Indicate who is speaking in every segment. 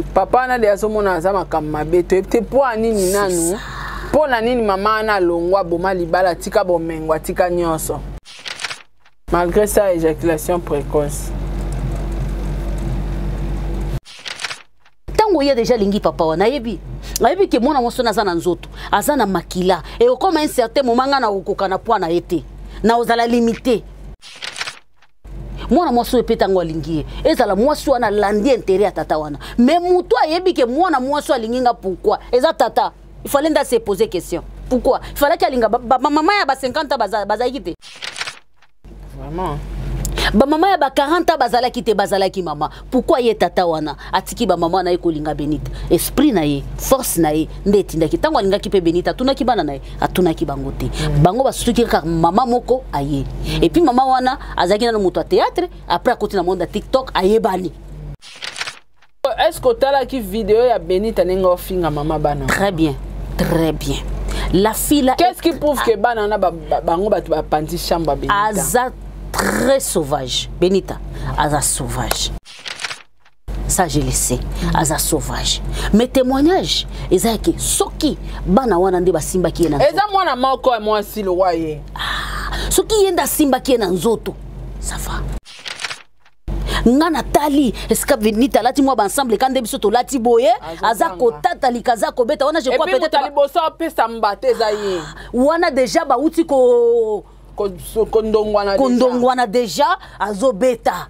Speaker 1: papa na de azomona azama kamabe to epte po anini nanu po na nini mama na longwa boma libala tika bomengwa tika nyonso malgré ça éjaculation précoce.
Speaker 2: Tango ya déjà lingi papa wana yebi ayebi ke mwana moso naza na nzoto aza na makila et comme un certain moment nga na okoka na poa na été na ozala limité mwana moso epeta ngo alingi ezala moso wana landi intérêt ya tata wana mais muto ayebi ke mwana moso alinginga pourquoi eza tata il fallait nda se poser question pourquoi il fallait que alinga maman ya ba 50 ans baza yite
Speaker 1: vraiment
Speaker 2: ba maman ya ba 40 ans bazala kite bazala ki mama pourquoi ye tata wana atiki ba maman na ye kolinga Benita esprit na ye force na ye ndeti ndaki tango alinga ki pe Benita tunaki bana na ye atunaki bango te bango basuki ka mama moko aye et puis mama wana azaki na moto théâtre après à côté na monde TikTok aye bani.
Speaker 1: Est-ce que tu as la vidéo ya Benita nengo finga mama bana?
Speaker 2: Très bien, très bien. La fille là.
Speaker 1: Qu'est-ce qui prouve que bana na bango batu ba pandi chamba Benita?
Speaker 2: Aza très sauvage. Benita, aza sauvage. Ça je le sais. Aza sauvage. Mes témoignages, ezaki soki bana wana nde basimba ki na.
Speaker 1: Eza mwana moko ya mwasi lo waye.
Speaker 2: Soki yenda simba ki na nzoto. Ça va. Ngana tali eska Benita lati mwa ensemble kande biso to lati boye aza kotata likaza ko beta wana je crois peut-être
Speaker 1: tali boso pesa mbate za ye
Speaker 2: wana déjà ba uti ko kondongwana déjà azo beta.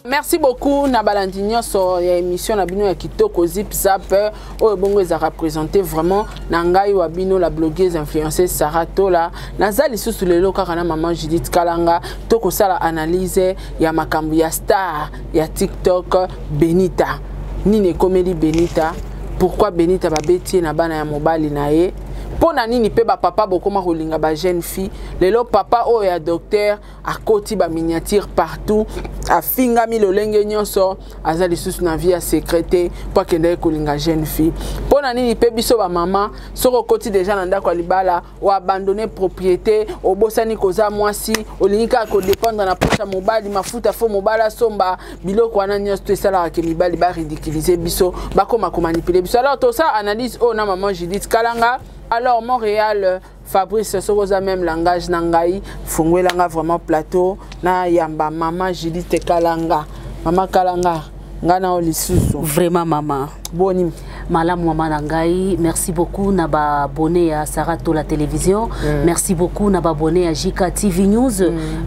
Speaker 1: Merci beaucoup Nabalandinho sur l'émission na bino ya kitoko zip zap o bongo za représenter vraiment nangai wa bino la blogueuse influenceuse Sarah Tola nazali sous le loka kana maman Judith Kalanga toko sala analyse ya makambu ya star ya TikTok Benita nini comédie Benita pourquoi Benita ba beti na bana ya mobali na ye pona nini pe ba papa bokoma kolinga ba jeune fille lelo papa o ya docteur a koti ba miniature partout a finga mi lolenge nyonso azali susu na vie a secrété pa kende kolinga jeune fille pona nini pe biso ba mama soko koti déjà na ndako libala o abandonner propriété o bosani koza mwasi olinga ko dépendre na pocha mobali mafuta fo mobala somba biloko wana nyonso to sala ke mibali ba ridiculiser biso ba koma ko manipuler biso alors to ça analyse o na maman Judith Kalanga. Alors Montréal, Fabrice Soroza même langage nangai, fungwelanga vraiment plateau na yamba maman Judith Kalanga. Maman Kalanga, ngana olisusu.
Speaker 2: Vraiment maman.
Speaker 1: Boni.
Speaker 2: Malam maman nangai, merci beaucoup na ba abonné à Sarah Tola télévision. Merci beaucoup na ba abonné à JK TV News.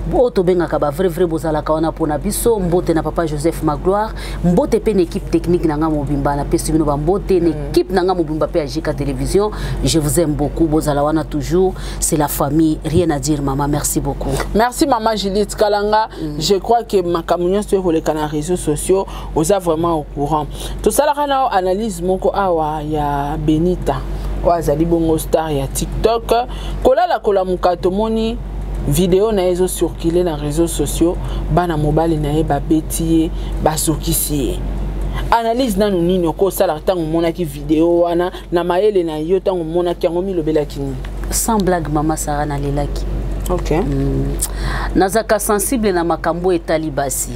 Speaker 2: Boto benga ka ba vrai bozala ka wana pona biso, mbote na papa Joseph Magloire, mbote pe équipe technique nanga mobimba na pesi bino ba mbote équipe nanga mobimba pe à JK télévision. Je vous aime beaucoup bozala wana toujours, c'est la famille, rien à dire maman, merci beaucoup. Merci
Speaker 1: maman Judith Kalanga. Je crois que ma communion sur les canaux réseaux sociaux, vous êtes vraiment au courant. Tout ça la analyse moko awa ya Benita wazali bongo star ya TikTok kolala kola mukato moni vidéo na ezo circuler na réseaux sociaux bana mobali na ye ba betiye basokisi analyse nanu nini ko sala tango mona ki vidéo wana na mayele na yo tango mona ki ngo milobela kini
Speaker 2: sans blague mama Sarah na lelaki.
Speaker 1: OK.
Speaker 2: Nazaka sensible na makambo etali basi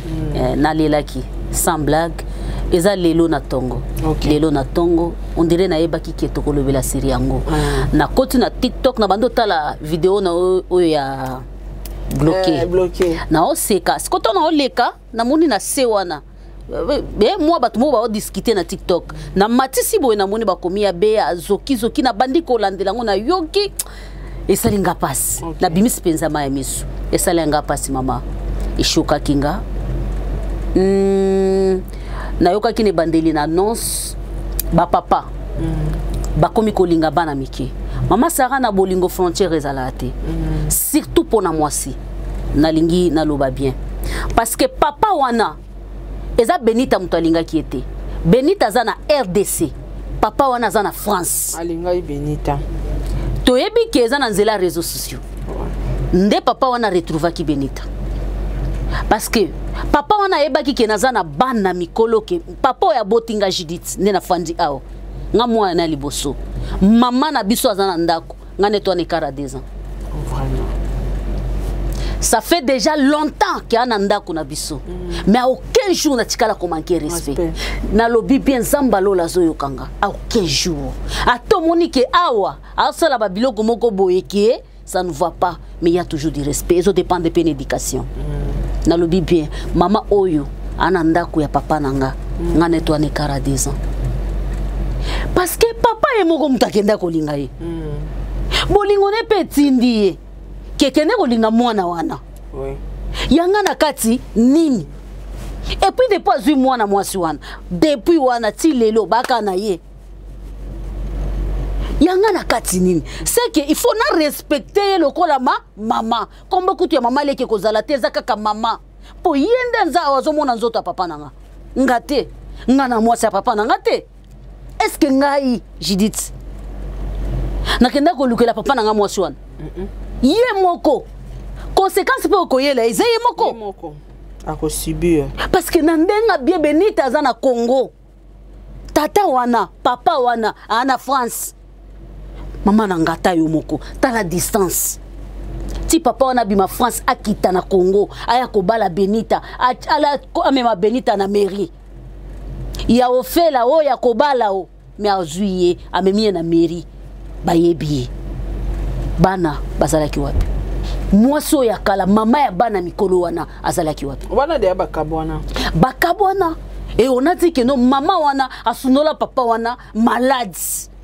Speaker 2: na lelaki sans blague. Eza lelo na tongo.
Speaker 1: Okay.
Speaker 2: Lelo na tongo on dirait na yeba ki ketoko lobela série yango. Na koti na TikTok na bando tala vidéo na o ya bloqué. Na o seka. Sikoto na o leka na moni na se wana. Moi batu mo ba discuter na TikTok. Na matisi boye na moni ba komi ya be zoki na bandi ko landela ngo na yoki. Esalinga passe. Okay. Na bimis penza ma emisu. Esalinga passe mama. Ishoka kinga. Na yoka kine bandeli na annonce ba papa ba komi kolinga bana mike mama Sarah na bolingo frontière ezalate surtout pour na mwasi na lingi na loba bien parce que papa wana eza Benita mutalinga ki ete Benita za na RDC papa wana za na France
Speaker 1: alinga Benita
Speaker 2: toyebi ke eza na nzela réseaux sociaux nde papa wana retrouvaki Benita parce que papa wana yebaki ke naza na bana mikolo ke papa ya botinga Judith nde na fandi awo nga mwana liboso mama na biso aza na ndako nga netwa ne kara 2 ans
Speaker 1: vraiment
Speaker 2: ça fait déjà longtemps qu'il y a un ndako na biso mais à aucun jour na tikala ko manquer respect na lobi bien zambalo la zo yokanga à aucun jour à to monique awa à sala ba biloko moko boyeke ça ne va pas mais il y a toujours du respect ça dépend de l'éducation na lobi bien mama oyo ana ndako ya papa nanga nga netwa ne kara 2 ans parce que papa e moko mutakenda ko linga ye bolingo ne petindi kekene kolinga mwana wana
Speaker 1: oui
Speaker 2: yanga na kati nini et puis depuis azui mwana mwasi wana depuis wana ti lelo baka na ye yanga na kati nini c'est que il faut na respecter lokola mama comme beaucoup ya mama leke kozala te za kaka mama po yende nza wazomona nzoto papa nanga ngate ngana mwasi ya papa nanga te est-ce que ngai Judith nakenda ko lukela papa nanga mwasi wana ye moko conséquence pe okoyela eza ye moko
Speaker 1: akosibir
Speaker 2: parce que nandenga bien Benita aza na Congo tata wana papa wana ana France mama na ngata yo moko ta la distance ti papa wana bima France akita na Congo aya ko bala Benita ala amema Benita na mairie ya ofela o ya ko bala o mais azuye amemie na mairie bayebi bana bazalaki wapi mwaso ya kala mama ya bana mikolo wana azalaki wapi
Speaker 1: wana de bakabwana
Speaker 2: et on a dit que non mama wana asunola papa wana malade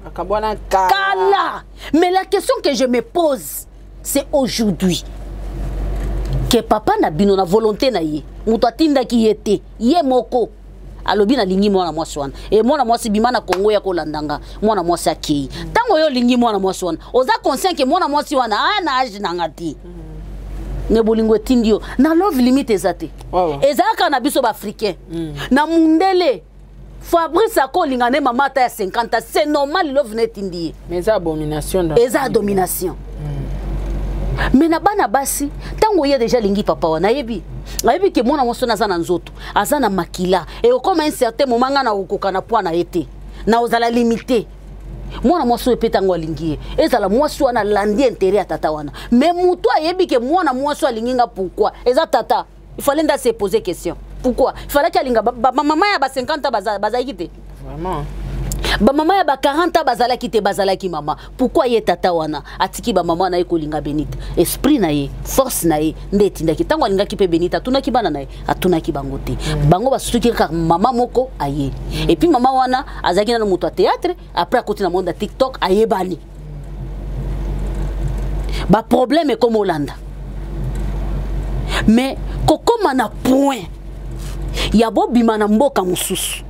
Speaker 1: bakabwana
Speaker 2: kala mais la question que je me pose c'est aujourd'hui que papa na bino na volonté na ye muto atinda ki yete ye moko alobi na lingi mwana mwasi wana e mwana mwasi bimana Kongo ya kolandanga mwana mwasi akei tango yo lingi mwana mwasi wana oza conscient ke mwana mwasi wana ana age na ngati ne bolingo tindio na love limite ezate ezaka na biso ba africain na mundele Fabrice akolinga ne mama ta ya 50 c'est normal love ne tindie
Speaker 1: mais ça abomination
Speaker 2: eza domination mais na bana basi tango ye déjà lingi papa wana yebi ayebi ke mwana mwasi na zana nzoto azana makila et comme un certain moment ngana okoka na poa na été na ozala limité mwana mwasi epeta ngo alingi ezala mwasi wana landi intérêt ya tata wana mais muto ayebi ke mwana mwasi alinginga pourquoi eza tata il fallait nda se poser question pourquoi il fallait qu'alinga maman ya ba 50 bazaki te
Speaker 1: vraiment
Speaker 2: ba mama ya ba 40 bazalaki te bazalaki mama pourquoi ye tata wana atiki ba mama na ye kolinga Benita esprit na ye force na ye ndetindaki tango alingaki pe Benita tunaki bana na ye atunaki bango te bango basuki ka mama moko aye et puis mama wana azaki na moto théâtre après à côté na monde TikTok aye bani ba problème est comme Hollande mais kokoma na point ya bobima na mboka mususu.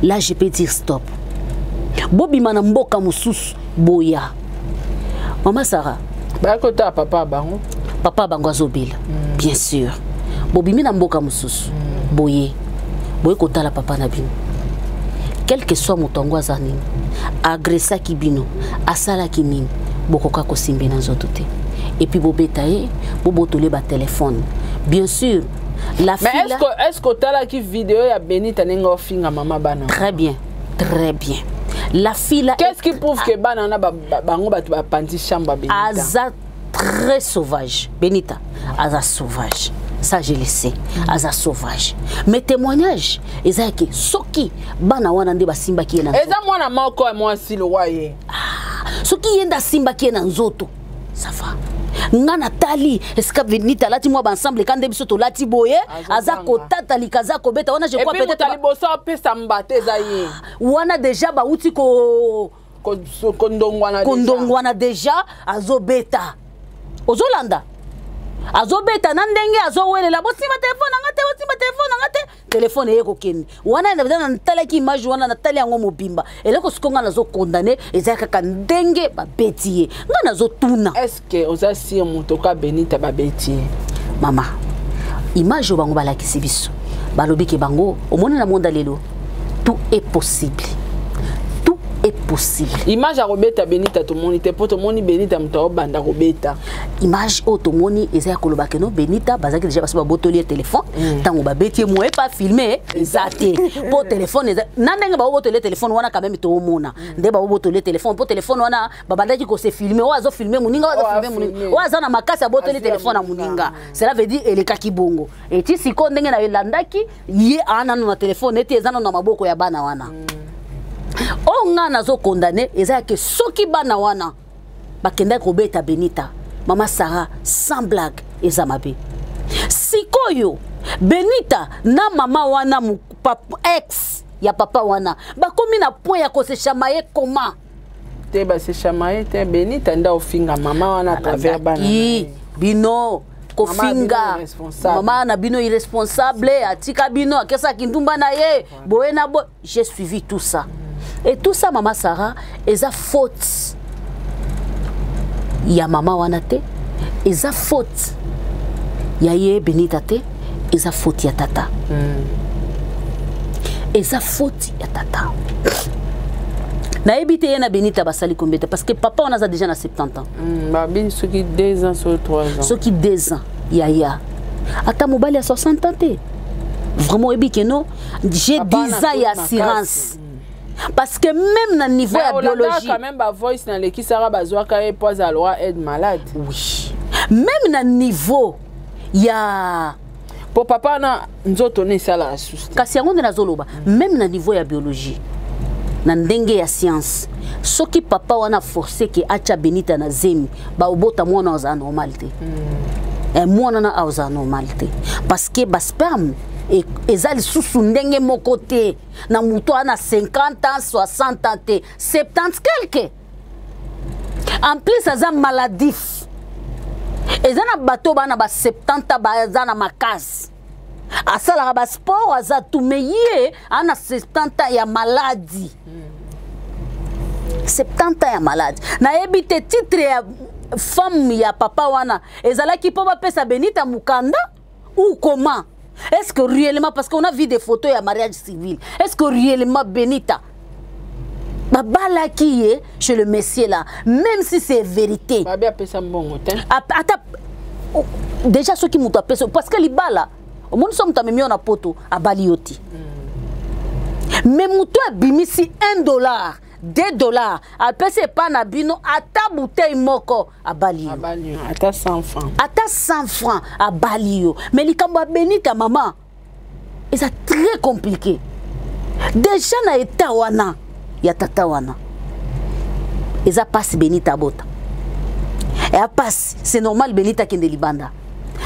Speaker 2: Là, je peux dire stop. Bobi manamboka mususu boya. Maman Sarah.
Speaker 1: Bakota papa bango.
Speaker 2: Papa bango azobela. Bien sûr. Bobi manamboka mususu boye. Boye kota la papa na bino. Quel que soit motongo azanini. Agressa ki bino. Asala ki nini. Bokoka ko simbe na nzoto te. Et puis bobeta e, bobotole ba téléphone. Bien sûr. La
Speaker 1: mais est-ce que tu as la vidéo ya Benita nengo finga mama bana?
Speaker 2: Très bien. Très bien. La fille là.
Speaker 1: Qu'est-ce qui prouve que bana na bango ba pandi chamba Benita?
Speaker 2: Aza très sauvage. Benita, aza sauvage. Ça je le sais. Aza sauvage. Mais témoignage, ezaki soki bana wana nde basimba ki na.
Speaker 1: Eza mwana moko e mwasi lo waye.
Speaker 2: Soki yenda simba ki na nzoto. Ça va. Ngana tali eska Benita lati mwa ensemble kande biso to lati boye azako tata likazako beta wana je crois peut-être
Speaker 1: tali boso pesa mbate za ye
Speaker 2: wana déjà ba uti ko kondongwana déjà azobeta ozolanda azobeta na ndenge azowelela bosimba telefone ngate telefone yeko keni wana na talaki image wana na tali yango mobimba eleko sikonga nazo condamner ezaka ka ndenge ba betiye ngana zo tuna
Speaker 1: est-ce que oza si mutoka Benita ba betiye
Speaker 2: mama image bango balakisi biso balobi ke bango omona na monde lelo tout est possible est possible.
Speaker 1: Image à Robeta Benita to moni te poto moni Benita mto banda Robeta.
Speaker 2: Image automoni ezaya kolobaka no Benita bazaki déjà parce que botoli téléphone tango ba beti mo pas filmer ezate pour téléphone nandenge ba botoli téléphone wana quand même to mona nde ba botoli téléphone pour téléphone wana babandaki ko se filmer oazo filmer muninga oazo filmer muninga oazo na makasi botoli téléphone na muninga cela veut dire elekaki bongo et ti siko ndenge na elandaki ye ana na téléphone eti ezana na maboko ya bana wana. O nga nazo condamné eza que soki bana wana bakenda kobeta Benita Mama Sarah sans blague eza mabe sikoyo Benita na mama wana mu ex ya papa wana bakomi na point ya ko se chamaye comment
Speaker 1: te ba se chamaye te Benita nda ofinga mama wana travers bana
Speaker 2: bino kofinga mama na bino irresponsable atika bino akesa kindumba na ye boye na bo j'ai suivi tout ça. Et tout ça, Mama Sarah, est à faute. Il y a Mama Wanate, est à faute. Il y a Benita te, est à faute, il y a Tata. Est à faute, il y a Tata. Na ebite yana Benita basali kombeta parce que papa on a déjà na 70 ans.
Speaker 1: Babine ceux qui 2 ans sur 3 ans.
Speaker 2: Ceux qui 2 ans, ya. Ata mobali à 60 ans te. Vraiment ebike non, j'ai 10 ans ya assurance. Parce que même dans le niveau de la biologie,
Speaker 1: quand même, voice dans l'équipe Sarah Bazouaka et pose à loi aide malade.
Speaker 2: Oui. Même dans le niveau, il y a.
Speaker 1: Pour papa, nous avons ça la souci.
Speaker 2: Même dans le niveau de la biologie, dans le dengue de science, ce qui papa a forcé que Acha Benita na zemi, ba obota moi na za normalité. Et moi na za normalité. Parce que bas sperme et ezali susu ndenge moko te na muto ana 50 ans 60 ans te 70 quelque en plus aza maladif ezana bato bana ba 70 baza na makasi asala ba sport aza tumeye ana 70 ya maladie 70 ya maladie na ebite titre ya femme ya papa wana ezala ki po ba pesa Benita mukanda ou comment? Est-ce que réellement, parce qu'on a vu des photos de mariage civil, est-ce que réellement Benita, Babala qui est chez le monsieur là, même si c'est vérité, déjà ceux qui m'ont tapé, parce que les balles, au monde sommes mis en poto à Balioti. Mais mouto a bimisi $1, $2, après c'est pas nabino, à ta bouteille moko à Bali.
Speaker 1: À ta 100 francs.
Speaker 2: À ta 100 francs à Bali. Mais les kamba Benita maman, c'est très compliqué. Déjà na eta wana, ya tata wana. Et ça passe Benita bota. Et ça passe, c'est normal Benita kende libanda.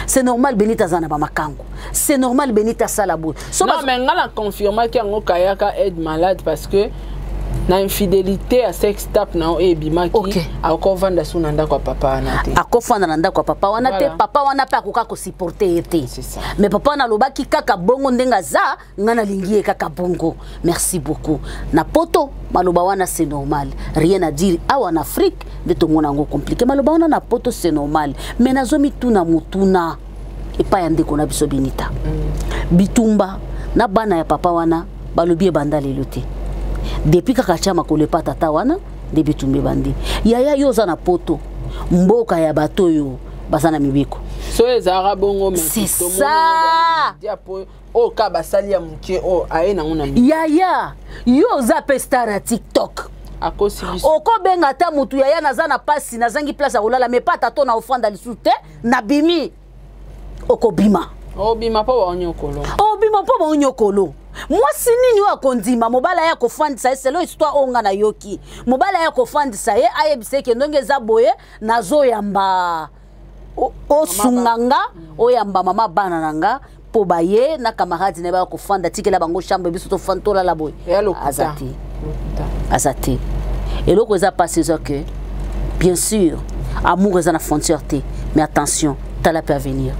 Speaker 2: C'est normal Benita zana ba makango. C'est normal Benita salabo.
Speaker 1: Non mais on a confirmé qu'il y a un kayaka aide malade parce que na infidélité à sex tap na e bimaki akovanda sunanda kwa papa wana te
Speaker 2: akofanda nanda kwa papa wana te papa wana pa koka ko supporter ete mais papa wana lobaki kaka bongo ndenga za ngana lingie kaka bongo. Merci beaucoup na poto maloba wana c'est normal, rien à dire awa en Afrique de tout monde ngo compliqué maloba wana na poto c'est normal mais nazomi tuna mutuna et pas yande kona biso Benita bitumba na bana ya papa wana balobi banda lelote depuis kaka chama kolepa tata wana debi tumbe bandi yaya yoza na poto mboka ya bato yo basana mibiko
Speaker 1: so ezara bongo mais
Speaker 2: c'est ça
Speaker 1: diapo o ka basali ya muke o aena ngona
Speaker 2: yaya yoza pesta na TikTok
Speaker 1: akosi
Speaker 2: oko benga ta mutu yaya nazana pasi nazangi place olala mais pas tato na ofanda lisute na bimi oko bima
Speaker 1: obima po ba onyokolo
Speaker 2: obima po ba onyokolo. Moi si nini wa kondima mobala ya kofandisa c'est lo histoire onga na yoki mobala ya kofandisa ye ayebise ke ndonge za boye nazo yamba o sunganga o yamba mama bana nanga po baye na camarade ne ba kofanda tikela bango chambre biso to fantola la boye azati et loko za passé ça que bien sûr amour est na frontière te mais attention t'as peut venir.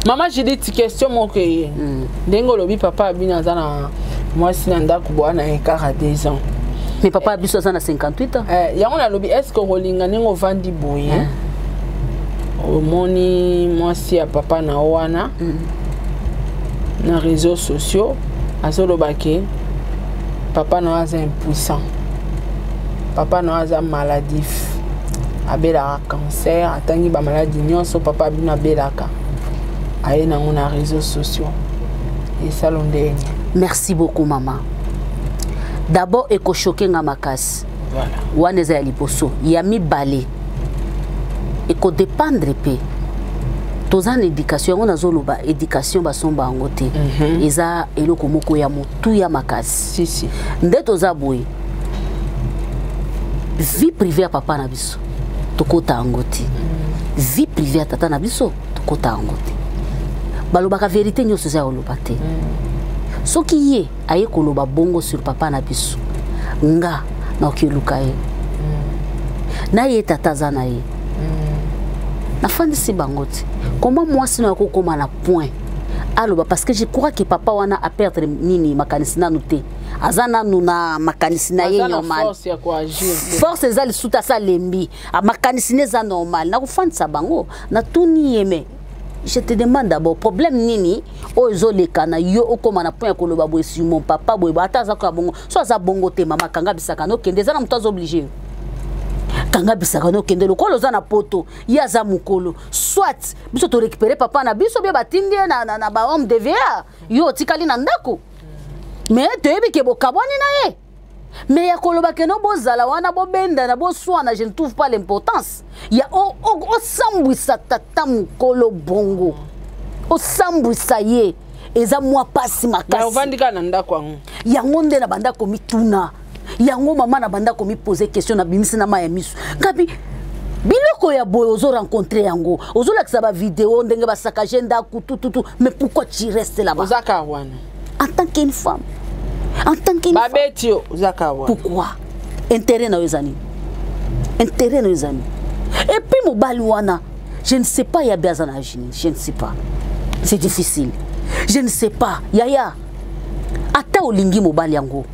Speaker 1: Maman, j'ai dit question mon que Dengo lobi papa bina zana moi si nanda kubwa na ekara 2 ans.
Speaker 2: Mais papa biso zana 58 ans.
Speaker 1: Yango na lobi est-ce que rolinga nengo vandi boye. Au moni moi si a papa na wana na réseaux sociaux azolo bake papa na aza impuissant. papa no aza maladif abelaka cancer atangi ba maladie nyonso papa bino abelaka aye nango na réseaux sociaux et ça l'ondenge.
Speaker 2: Merci beaucoup maman. D'abord eko choqué nga makasi.
Speaker 1: Voilà.
Speaker 2: Waneza ya liboso ya mibale eko dépendre pe tozana éducation on azoloba éducation basomba ngote eza eloko moko ya mutu ya makasi.
Speaker 1: Si
Speaker 2: nde toza boye vie privée ya papa na biso tokota ngoti vie privée ya tata na biso tokota ngoti balobaka vérité nyonso za oloba te soki ye aye koloba bongo sur papa na biso nga na okiluka ye na ye tata za na ye na fandisi bangoti comment moi sinon akokoma na point aloba parce que je crois que papa wana a perdre nini makanisi nanu te azana nuna makanisi na ye normal force ezali suta sa lembi makanisi neza normal na kufandisa bango na tuni yeme. Je te demande d'abord problème nini ozo lekana yo okoma na point koloba boye sur mon papa boye ata za ka bongo so za bongo te mama kanga bisaka no kende za na mutazo obligé kanga bisaka no kende lokolo za na poto ya za mukolo soit biso to récupérer papa na biso be batindi na ba homme de VA yo tikali na ndako mais te yebi ke bokabwani na ye mais ya koloba ke no bozala wana bobenda na boswana je ne trouve pas l'importance ya o sambwisa tata mukolo bongo o sambwisa ye eza mwa pasi makasi
Speaker 1: na ovandika na ndako yango
Speaker 2: yango nde na banda ko mituna yango mama na banda ko mi poser question na bimisi na maya misu kabi biloko ya boy ozo rencontrer yango ozo lakisa ba vidéo ndenge ba sakaje ndako tout mais pourquoi tu restes là-bas
Speaker 1: ozaka wana
Speaker 2: en tant qu'une femme en tant qu'une
Speaker 1: babetio ozaka wana
Speaker 2: pourquoi intérêt na yozani intérêt na yozani et puis mobali wana je ne sais pas ya biazana jini je ne sais pas c'est difficile je ne sais pas yaya ata olingi mobali yango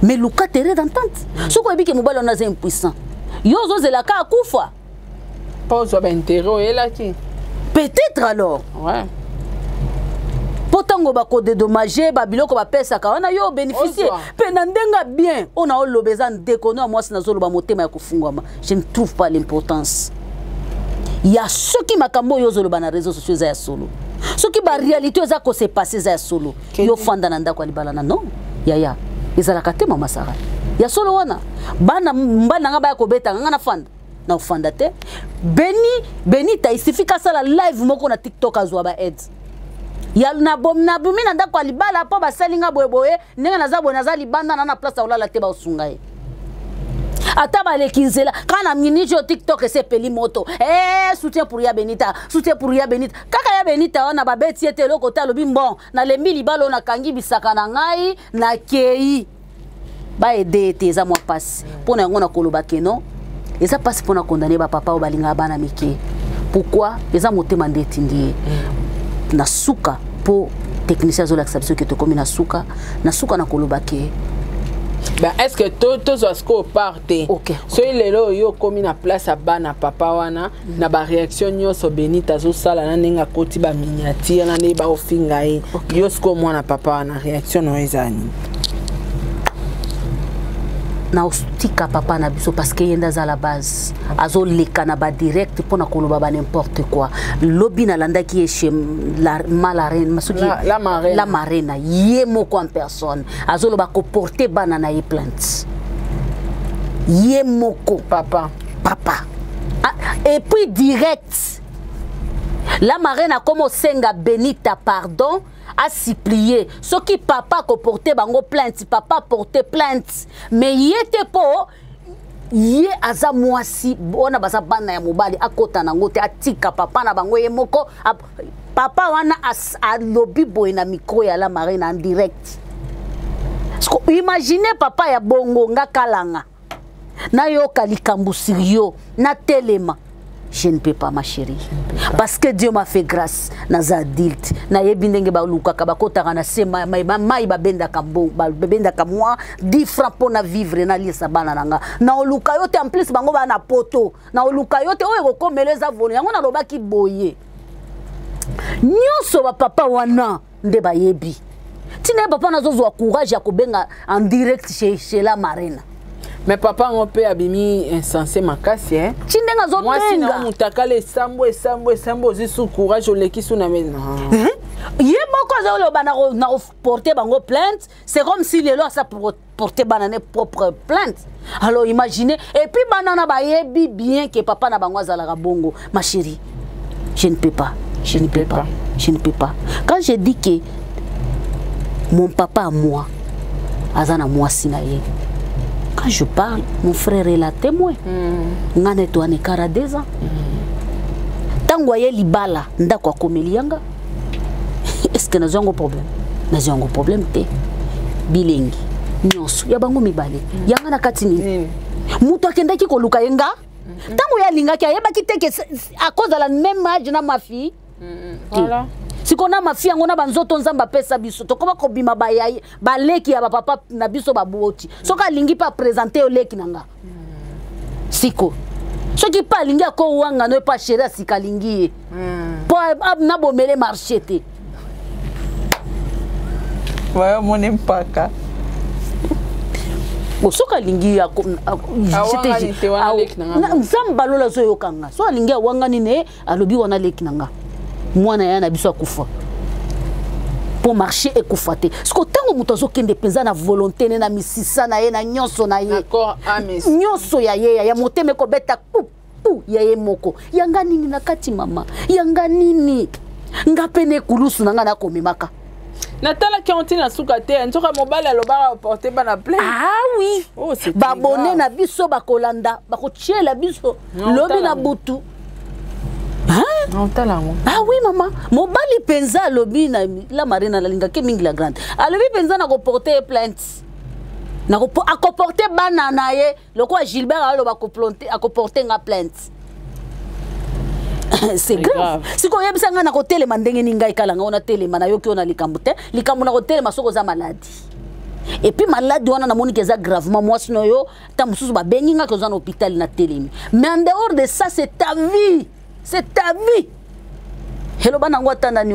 Speaker 2: mais luka terrain d'entente soko ebike mobali wana za impuissant yozo zelaka akufa
Speaker 1: pose ba intérêt elaki
Speaker 2: peut-être alors
Speaker 1: ouais
Speaker 2: potango bako dédommager ba biloko ba pesa ka wana yo bénéficier pe na ndenga bien ona olobeza ndeko no moi sina zoloba motema ya kufungwama je ne trouve pas l'importance ya soki makambo yo zoloba na réseaux sociaux za ya solo soki ba réalité za ko se passer za ya solo yo fanda na ndako alibala na non yaya ezalaka te mama Sara ya solo wana bana mbana nga ba ya kobeta nga na fanda na fanda te beni ta isifika sala live moko na TikTok azwa ba ads ya na bumi na ndako alibala po basalinga boyeboye ndenge naza boye naza libanda na place olala te ba osunga ye ata balekinzela kana mini jo TikTok esepeli moto soutien pour ya Benita kaka ya Benita wana babeti ete loko ta lobi bon na lembi libalo na kangi bisaka na ngai na kei ba ede ete za mwa passe pona yango na koloba keno eza passe pona condamner ba papa o balinga bana mike pourquoi eza motema ndeti ndiye na suka po technicien zo l'acception que to komi na suka na koloba ke
Speaker 1: bah est-ce que to zo asko parte
Speaker 2: okay.
Speaker 1: So lelo yo komi na place a bana papa wana na ba réaction nyonso Benita zo sala na ninga koti ba miniature na ne ba ofinga ye yo sko mwana papa wana réaction no ezani
Speaker 2: na ostika papa na biso parce que yenda za la base azo leka na ba direct pona koloba ba n'importe quoi lobby na landa qui est chez la marraine la marraine ye moko en personne azo loba ko porter bana na ye plainte ye moko
Speaker 1: papa
Speaker 2: et puis direct la marraine a comme senga Benita pardon a supplié ce qui papa ko porter bango plainte papa porter plainte mais yete po ye aza mwasi ona basa bana ya mobali akota nango te atika papa na bango ye moko papa wana a lobby boy na micro ya la marine en direct imaginez papa ya bongo nga kalanga na yo kalikambu sirio na telema. Je ne peux pas ma chérie parce que Dieu m'a fait grâce naza adulte na yebindenge ba luka ka bakota na sema mai ba benda kambo ba benda kamwa 10 francs pour na vivre na lisa bana nanga na oluka yote en plus bango ba na poto na oluka yote oyo komeleza volo yango na lobaki boye nyoso ba papa wana nde ba yebi tina papa nazo zo courage ya kobenga en direct chez la marina
Speaker 1: Mais papa on peut abimi insensé makasi hein.
Speaker 2: Chindenga zo
Speaker 1: moi si na mutaka le sambo zisu courage oleki suna mais non.
Speaker 2: Yé moko zo lo bana na porter bango plainte, c'est comme si les lois ça porter banane propre plainte. Alors imaginez et puis banana ba yebi bien que papa na bango azala bongo ma chérie. Je ne peux pas. Je ne peux pas. Je ne peux pas. Quand je dis que mon papa à moi azana moi sinaye. Quand je parle, mon frère est là témoin. Ngane to ane kara 2 ans. Tango ye libala ndako akomelianga. Est-ce que nous avons un problème? Nous avons un problème te. Bilengi. Nyonso ya bango mibale. Yanga na katini. Muto akendaki ko luka yenga. Tango ya linga ki ayeba ki te que à cause de la même âge na ma fille. Voilà. Si qu'on a ma fille ngona banzoto nzamba pesa biso to koma ko bima ba yayi ba leki ya ba papa na biso ba buoti soka lingi pa présenter o leki nanga siko soki pa lingi ko wanga no pa chérie sika lingi po na bomele marché te
Speaker 1: ouais mon impaka
Speaker 2: soka lingi ya c'était nzamba lola zo yokanga so lingi wanga ni ne alobi wana leki nanga moi na yana biso akufa pour marcher et kufate ce que tango mutozo kende penza na volonté na misisa na ye na nyonso na ye
Speaker 1: d'accord amis
Speaker 2: nyonso ya ye ya moteme ko beta pu ya ye moko yanga nini na kati mama yanga nini ngapene kulusu nanga na komemaka
Speaker 1: Natala qui ont na suka te ntoka mobile aloba porter bana plein
Speaker 2: ah oui
Speaker 1: oh c'est
Speaker 2: babone na biso bakolanda bakotiela biso lobi na butu.
Speaker 1: Non,
Speaker 2: ah oui maman, mon bali penza lobi na la marina la linga ke mingi la grande. Alobi penza na ko porter plainte. Na ko porter banana ye, le quoi Gilbert alo ba ko planter a ko porter nga plainte. C'est grave. Si ko yebisa nga na ko tele mandenge ninga ikala nga ona tele mana yo ki ona likambu te, likambu na ko tele masoko za maladie. Et puis malade wana na moni keza gravement moi sino yo ta mususu ba bengi nga ko za na hôpital na tele. Mais en dehors de ça c'est ta vie. C'est ta vie. Hello banango tanda ni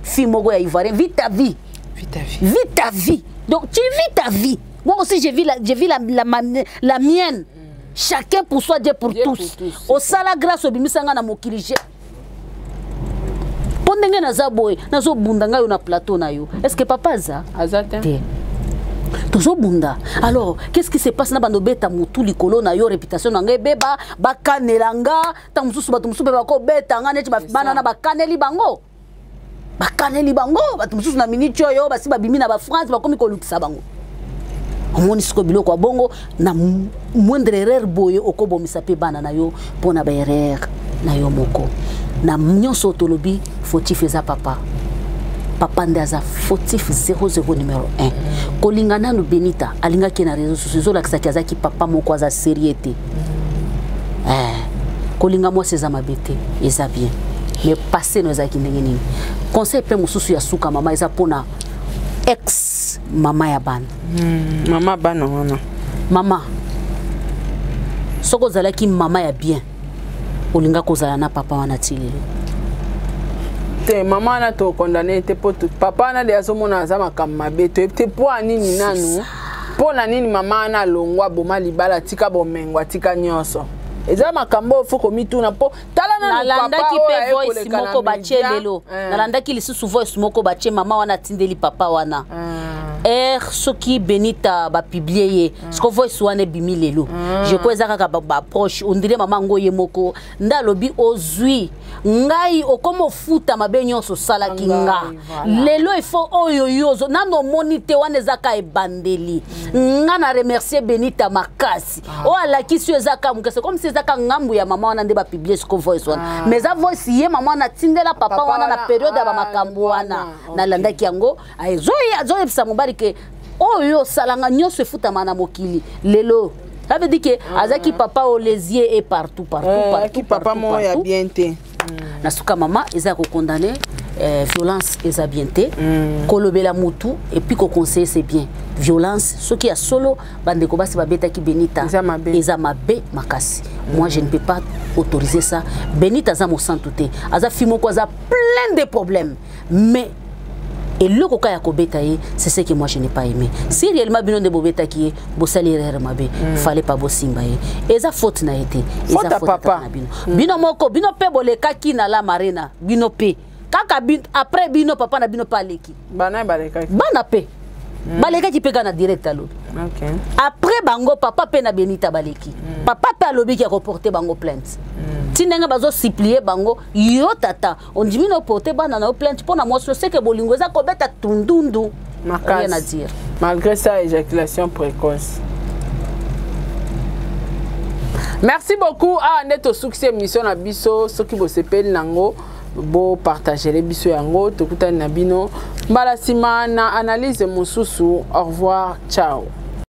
Speaker 2: fille moko ya ivoirien, vis ta vie.
Speaker 1: Vis ta vie.
Speaker 2: Vis ta vie. Donc tu vis ta vie. Moi aussi je vis la mienne. Chacun pour soi, Dieu pour tous. Au sala grâce au bimisanga na mokilije. Pondenge na zaboy, na zo bundanga yo na plateau na yo. Est-ce que papa za?
Speaker 1: Azate.
Speaker 2: Toujours bunda. Alors, qu'est-ce qui se passe na bando beta mutu likolo na yo réputation na ngai beba ba kanelanga ta mususu batu mususu beba ko beta nga neti ba bana na ba kaneli bango. Ba kaneli bango batu mususu na minute yo basi ba bimi na ba France ba komi ko lukisa bango. Omoni siko biloko wa bongo na moindre erreur boye okobomisa pe bana na yo pona ba erreur na yo moko. Na nyonso tolobi fautif eza papa. Papa ndaza fautif 00 numéro 1. Kolingana no Benita alinga ki na réseaux sociaux la kisaki azaki papa moko aza sérieuté. Kolinga moi c'est amabete eza bien. Mais passer no ezaki ndenge nini. Conseil pe mususu ya suka mama eza pona ex mama ya bana.
Speaker 1: Mama bana wana.
Speaker 2: Mama. Soko zalaki mama ya bien. Olinga kozala na papa wana tilelo.
Speaker 1: Te maman na to condamné te poto papa na de azomona azama kama beto te po anini nanu po na nini mama na longwa boma libala tika bomengwa tika nyonso eza makambo foko mituna po tala na
Speaker 2: nalanda ki pe voice moko bache lelo nalanda ki lisusu voice moko bache mama wana tindeli papa wana soki Benita ba publier ce que voice wana bimi lelo je ko ezaka ka ba approche on dirait mama ngoye moko ndalobi ozui ngai okomo futa mabe nyonso sala kinga lelo il faut oyo yozo nano monite wana ezaka ebandeli nga na remercier Benita makasi o alaki su ezaka mukase comme si ezaka ngambu ya mama wana nde ba publier ce que voice wana mais za voice ye mama na tindela papa wana na période ya ba makambo wana na landaki yango azoya bisa mobali ke oyo salanga nyonso efuta mana mokili lelo ça veut dire que azaki papa au lésier et partout
Speaker 1: papa mo ya bien te
Speaker 2: na suka mama eza ko condamner violence eza bien te kolobela mutu et puis ko conseiller c'est bien violence ce qui a solo bande ko basi babeta ki Benita eza mabe makasi moi je ne peux pas autoriser ça Benita za mo santé aza fimo ko za plein de problèmes mais Et le coca ya kobeta ye, c'est ce que moi je n'ai pas aimé. Si réellement bino de bobeta qui est, bosali erreur mabe, fallait pas bosimba ye. Et ça faute na été.
Speaker 1: Faute à papa.
Speaker 2: Bino moko, bino pe boleka ki na la marina, bino pe. Kaka après bino papa na bino paleki.
Speaker 1: Bana baleka.
Speaker 2: Bana pe. Baleka ki pega na direct alo.
Speaker 1: OK.
Speaker 2: Après bango papa pe na benita baleki. Papa pe alobi ki a reporter bango plainte. Tinenga bazo supplier bango yo tata on dit no porter bana na plainte pour na moi c'est que bolingo za ko beta tundundu. Rien à dire.
Speaker 1: Malgré ça, éjaculation précoce. Merci beaucoup à Neto Succès Mission Abisso, ceux qui vous s'appellent Nango, beau partager les bisous yango, Tokuta Nabino, Balasima na analyse Moussousou, au revoir, ciao.